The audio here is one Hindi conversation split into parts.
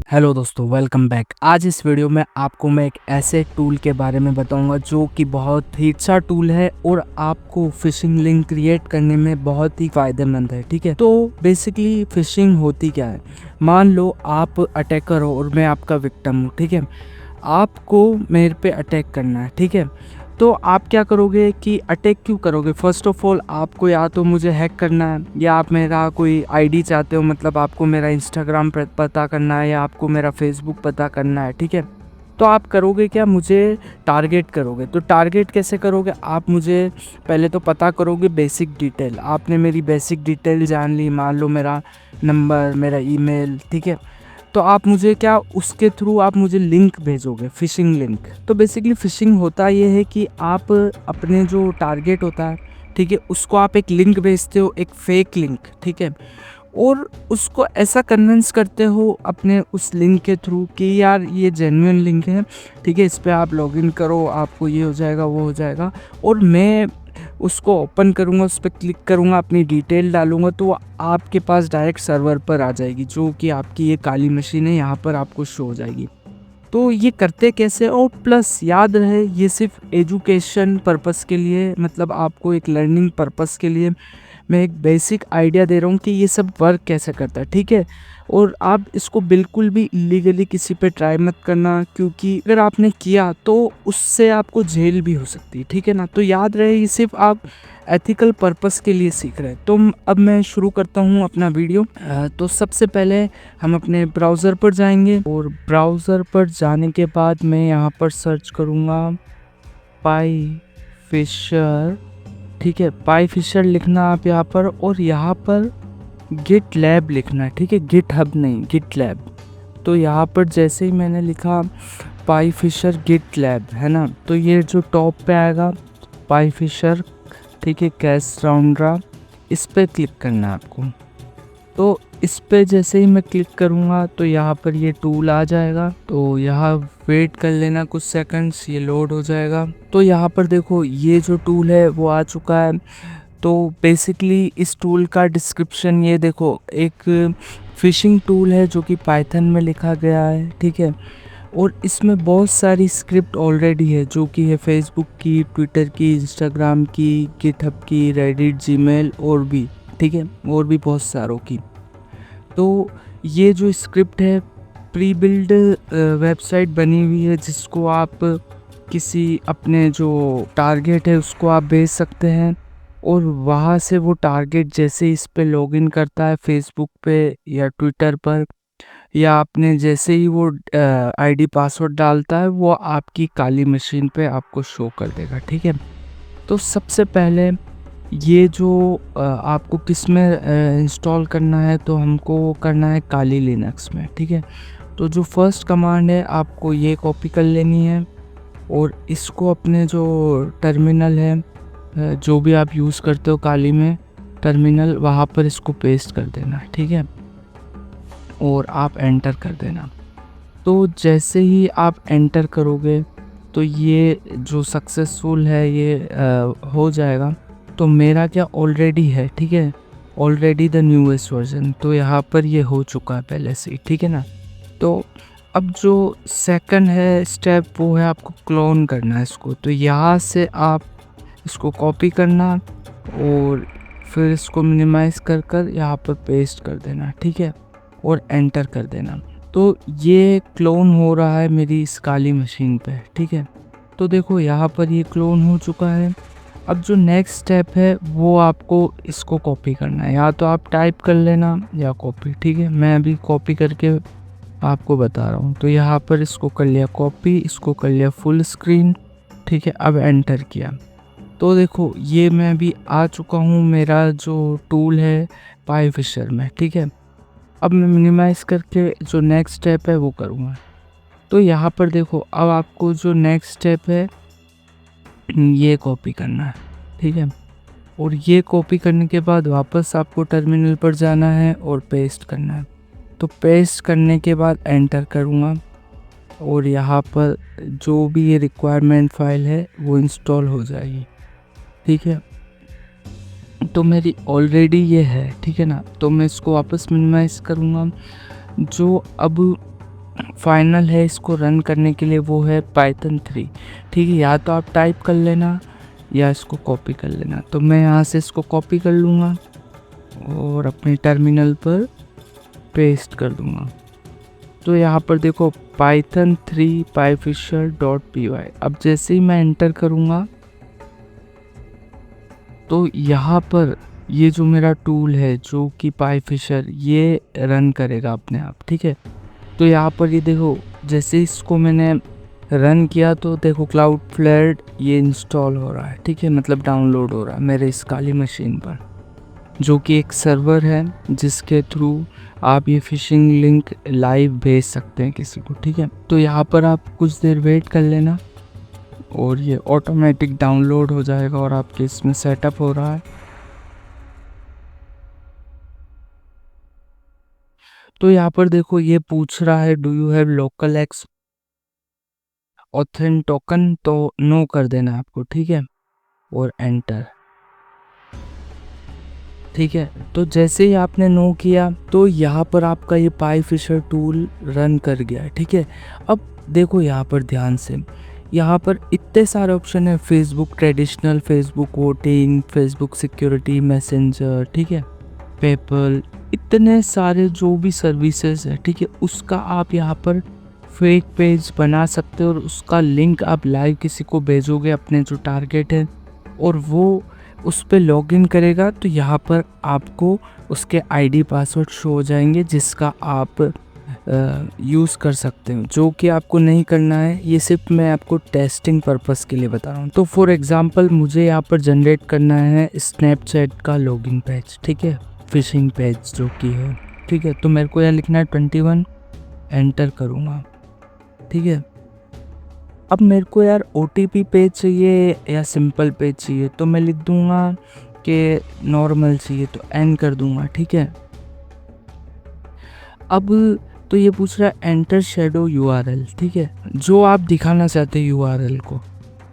हेलो दोस्तों, वेलकम बैक। आज इस वीडियो में आपको मैं एक ऐसे टूल के बारे में बताऊंगा जो कि बहुत ही अच्छा टूल है और आपको फिशिंग लिंक क्रिएट करने में बहुत ही फ़ायदेमंद है। ठीक है, तो बेसिकली फिशिंग होती क्या है। मान लो आप अटैकर हो और मैं आपका विक्टिम हूँ। ठीक है, आपको मेरे पे अटैक करना है। ठीक है, तो आप क्या करोगे कि अटैक क्यों करोगे। फर्स्ट ऑफ ऑल आपको या तो मुझे हैक करना है या आप मेरा कोई आईडी चाहते हो, मतलब आपको मेरा इंस्टाग्राम पता करना है या आपको मेरा फेसबुक पता करना है। ठीक है, तो आप करोगे क्या, मुझे टारगेट करोगे। तो टारगेट कैसे करोगे, आप मुझे पहले तो पता करोगे बेसिक डिटेल। आपने मेरी बेसिक डिटेल जान ली, मान लो मेरा नंबर, मेरा ईमेल। ठीक है, तो आप मुझे क्या, उसके थ्रू आप मुझे लिंक भेजोगे, फ़िशिंग लिंक। तो बेसिकली फ़िशिंग होता ये है कि आप अपने जो टारगेट होता है, ठीक है, उसको आप एक लिंक भेजते हो, एक फेक लिंक। ठीक है, और उसको ऐसा कन्विंस करते हो अपने उस लिंक के थ्रू कि यार ये जेन्युइन लिंक है। ठीक है, इस पर आप लॉगिन करो, आपको ये हो जाएगा, वो हो जाएगा। और मैं उसको ओपन करूँगा, उस पर क्लिक करूँगा, अपनी डिटेल डालूँगा, तो वो आपके पास डायरेक्ट सर्वर पर आ जाएगी, जो कि आपकी ये काली मशीन है, यहाँ पर आपको शो हो जाएगी। तो ये करते कैसे, और प्लस याद रहे ये सिर्फ एजुकेशन पर्पस के लिए, मतलब आपको एक लर्निंग पर्पस के लिए मैं एक बेसिक आइडिया दे रहा हूँ कि ये सब वर्क कैसे करता है। ठीक है, और आप इसको बिल्कुल भी इलीगली किसी पे ट्राई मत करना, क्योंकि अगर आपने किया तो उससे आपको जेल भी हो सकती है। ठीक है ना, तो याद रहे ये सिर्फ आप एथिकल पर्पस के लिए सीख रहे हैं। तो अब मैं शुरू करता हूँ अपना वीडियो। तो सबसे पहले हम अपने ब्राउज़र पर जाएंगे और ब्राउज़र पर जाने के बाद मैं यहाँ पर सर्च करूँगा पाई फिशर। ठीक है, पाई फिशर लिखना आप यहाँ पर, और यहाँ पर गिट लैब लिखना है। ठीक है, गिट हब नहीं, गिट लैब। तो यहाँ पर जैसे ही मैंने लिखा पाई फिशर गिट लैब, है ना, तो ये जो टॉप पे आएगा पाई फिशर, ठीक है, कैसराउंड्रा, इस पर क्लिक करना है आपको। तो इस पे जैसे ही मैं क्लिक करूँगा तो यहाँ पर ये टूल आ जाएगा। तो यहाँ वेट कर लेना कुछ सेकंड्स, ये लोड हो जाएगा। तो यहाँ पर देखो ये जो टूल है वो आ चुका है। तो बेसिकली इस टूल का डिस्क्रिप्शन ये देखो, एक फिशिंग टूल है जो कि पाइथन में लिखा गया है। ठीक है, और इसमें बहुत सारी स्क्रिप्ट ऑलरेडी है, जो कि है फेसबुक की, ट्विटर की, इंस्टाग्राम की, गिटहब की, रेडिट, जीमेल और भी। ठीक है, और भी बहुत सारों की। तो ये जो स्क्रिप्ट है प्री बिल्ड वेबसाइट बनी हुई है, जिसको आप किसी अपने जो टारगेट है उसको आप भेज सकते हैं, और वहाँ से वो टारगेट जैसे इस पे लॉगिन करता है फेसबुक पे या ट्विटर पर, या आपने जैसे ही वो आईडी पासवर्ड डालता है, वो आपकी काली मशीन पे आपको शो कर देगा। ठीक है, तो सबसे पहले ये जो आपको किस में इंस्टॉल करना है, तो हमको करना है काली लिनक्स में। ठीक है, तो जो फर्स्ट कमांड है आपको ये कॉपी कर लेनी है और इसको अपने जो टर्मिनल है, जो भी आप यूज़ करते हो काली में टर्मिनल, वहाँ पर इसको पेस्ट कर देना। ठीक है, और आप एंटर कर देना। तो जैसे ही आप एंटर करोगे तो ये जो सक्सेसफुल है ये हो जाएगा। तो मेरा क्या ऑलरेडी है, ठीक है, ऑलरेडी द न्यूएस्ट वर्जन, तो यहाँ पर ये हो चुका है पहले से ही। ठीक है ना, तो अब जो सेकंड है स्टेप, वो है आपको क्लोन करना है इसको। तो यहाँ से आप इसको कॉपी करना और फिर इसको मिनिमाइज़ कर कर यहाँ पर पेस्ट कर देना। ठीक है, और एंटर कर देना। तो ये क्लोन हो रहा है मेरी इस काली मशीन पे। ठीक है, तो देखो यहाँ पर ये क्लोन हो चुका है। अब जो नेक्स्ट स्टेप है वो आपको इसको कॉपी करना है, या तो आप टाइप कर लेना या कॉपी। ठीक है, मैं अभी कॉपी करके आपको बता रहा हूँ। तो यहाँ पर इसको कर लिया कॉपी, इसको कर लिया फुल स्क्रीन। ठीक है, अब एंटर किया तो देखो ये मैं अभी आ चुका हूँ मेरा जो टूल है पाई फिशर में। ठीक है, अब मैं मिनिमाइज़ करके जो नेक्स्ट स्टेप है वो करूँगा। तो यहाँ पर देखो अब आपको जो नेक्स्ट स्टेप है ये कॉपी करना है। ठीक है, और ये कॉपी करने के बाद वापस आपको टर्मिनल पर जाना है और पेस्ट करना है। तो पेस्ट करने के बाद एंटर करूँगा और यहाँ पर जो भी ये रिक्वायरमेंट फाइल है वो इंस्टॉल हो जाएगी। ठीक है, तो मेरी ऑलरेडी ये है। ठीक है ना, तो मैं इसको वापस मिनिमाइज़ करूँगा। जो अब फाइनल है इसको रन करने के लिए वो है पाइथन 3। ठीक है, या तो आप टाइप कर लेना या इसको कॉपी कर लेना। तो मैं यहाँ से इसको कॉपी कर लूँगा और अपने टर्मिनल पर पेस्ट कर दूँगा। तो यहाँ पर देखो पाइथन 3 pyfisher.py। अब जैसे ही मैं एंटर करूँगा तो यहाँ पर ये जो मेरा टूल है जो कि पाइफिशर, ये रन करेगा अपने आप। ठीक है, तो यहाँ पर ये देखो जैसे इसको मैंने रन किया तो देखो क्लाउडफ्लेयर ये इंस्टॉल हो रहा है। ठीक है, मतलब डाउनलोड हो रहा है मेरे इस काली मशीन पर, जो कि एक सर्वर है जिसके थ्रू आप ये फिशिंग लिंक लाइव भेज सकते हैं किसी को। ठीक है, तो यहाँ पर आप कुछ देर वेट कर लेना और ये ऑटोमेटिक डाउनलोड हो जाएगा और आपके इसमें सेटअप हो रहा है। तो यहाँ पर देखो ये पूछ रहा है do you have local x ऑथेंट टोकन, तो नो कर देना है आपको। ठीक है, और एंटर। ठीक है, तो जैसे ही आपने नो किया तो यहाँ पर आपका ये पाइफिशर टूल रन कर गया है। ठीक है, अब देखो यहाँ पर ध्यान से, यहाँ पर इतने सारे ऑप्शन है, Facebook traditional, Facebook voting, Facebook security, messenger, ठीक है, पेपल, इतने सारे जो भी सर्विसेज है। ठीक है, उसका आप यहाँ पर फेक पेज बना सकते हो और उसका लिंक आप लाइव किसी को भेजोगे अपने जो टारगेट है और वो उस पर लॉगिन करेगा तो यहाँ पर आपको उसके आईडी पासवर्ड शो हो जाएंगे जिसका आप यूज़ कर सकते हो। जो कि आपको नहीं करना है, ये सिर्फ मैं आपको टेस्टिंग पर्पस के लिए बता रहा हूँ। तो फॉर एग्जांपल मुझे यहाँ पर जनरेट करना है स्नैपचैट का लॉगिन पेज। ठीक है, फिशिंग पेज जो कि है। ठीक है, तो मेरे को यहाँ लिखना है 21, एंटर करूँगा। ठीक है, अब मेरे को यार OTP पेज चाहिए या सिंपल पेज चाहिए, तो मैं लिख दूंगा कि नॉर्मल चाहिए, तो एन कर दूंगा। ठीक है, अब तो ये पूछ रहा है एंटर शेडो URL। ठीक है, जो आप दिखाना चाहते हैं URL को,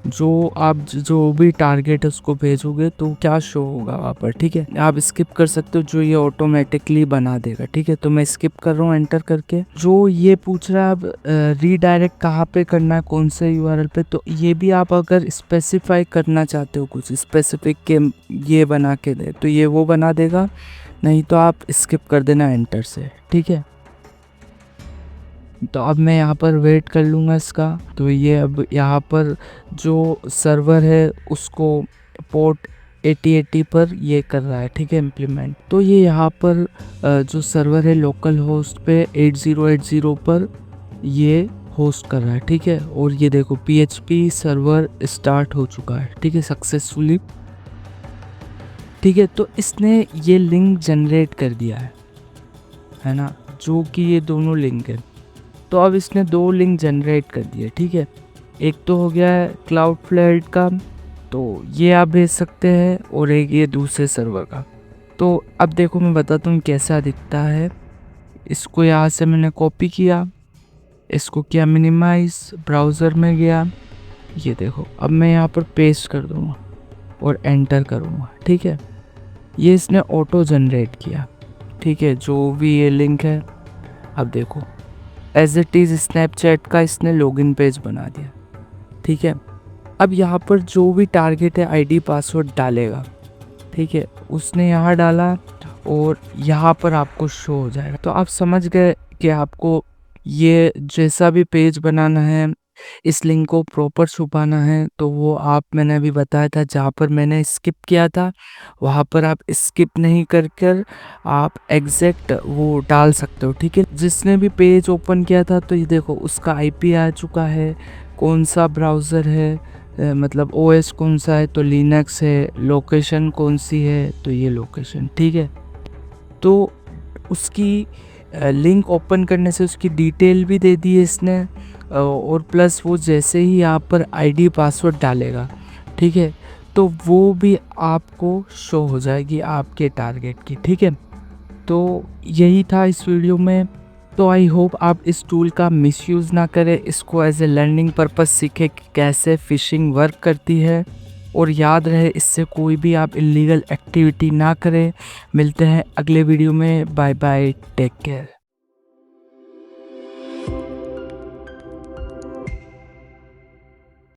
जो आप जो भी टारगेट है उसको भेजोगे तो क्या शो होगा वहाँ पर। ठीक है, आप स्किप कर सकते हो, जो ये ऑटोमेटिकली बना देगा। ठीक है, तो मैं स्किप कर रहा हूँ एंटर करके। जो ये पूछ रहा है अब रीडायरेक्ट कहाँ पे करना है, कौन से URL पे, तो ये भी आप अगर स्पेसिफाई करना चाहते हो कुछ स्पेसिफिक के ये बना के दे तो ये वो बना देगा, नहीं तो आप स्किप कर देना एंटर से। ठीक है, तो अब मैं यहाँ पर वेट कर लूँगा इसका। तो ये अब यहाँ पर जो सर्वर है उसको पोर्ट 8080 पर ये कर रहा है। ठीक है, इम्प्लीमेंट। तो ये यहाँ पर जो सर्वर है लोकल होस्ट पे 8080 पर ये होस्ट कर रहा है। ठीक है, और ये देखो PHP सर्वर स्टार्ट हो चुका है। ठीक है, सक्सेसफुली। ठीक है, तो इसने ये लिंक जनरेट कर दिया है ना, जो कि ये दोनों लिंक है। तो अब इसने 2 लिंक जनरेट कर दिए। ठीक है, एक तो हो गया है क्लाउडफ्लेयर का, तो ये आप भेज सकते हैं, और एक ये दूसरे सर्वर का। तो अब देखो मैं बताता हूँ कैसा दिखता है। इसको यहाँ से मैंने कॉपी किया, इसको किया मिनिमाइज, ब्राउज़र में गया, ये देखो अब मैं यहाँ पर पेस्ट कर दूँगा और एंटर करूँगा। ठीक है, ये इसने ऑटो जनरेट किया। ठीक है, जो भी ये लिंक है, अब देखो एज इट इज़ स्नैपचैट का इसने लॉगिन पेज बना दिया। ठीक है, अब यहाँ पर जो भी टारगेट है आईडी पासवर्ड डालेगा। ठीक है, उसने यहाँ डाला और यहाँ पर आपको शो हो जाएगा। तो आप समझ गए कि आपको ये जैसा भी पेज बनाना है, इस लिंक को प्रॉपर छुपाना है, तो वो आप मैंने अभी बताया था, जहाँ पर मैंने स्किप किया था वहाँ पर आप स्किप नहीं कर कर आप एग्जैक्ट वो डाल सकते हो। ठीक है, जिसने भी पेज ओपन किया था तो ये देखो उसका IP आ चुका है, कौन सा ब्राउज़र है, मतलब OS कौन सा है, तो लिनक्स है, लोकेशन कौन सी है, तो ये लोकेशन। ठीक है, तो उसकी लिंक ओपन करने से उसकी डिटेल भी दे दी है इसने, और प्लस वो जैसे ही यहाँ पर आईडी पासवर्ड डालेगा, ठीक है, तो वो भी आपको शो हो जाएगी आपके टारगेट की। ठीक है, तो यही था इस वीडियो में। तो आई होप आप इस टूल का मिसयूज़ ना करें, इसको एज ए लर्निंग पर्पस सीखें कि कैसे फ़िशिंग वर्क करती है, और याद रहे इससे कोई भी आप इलीगल एक्टिविटी ना करें। मिलते हैं अगले वीडियो में, बाय बाय, टेक केयर।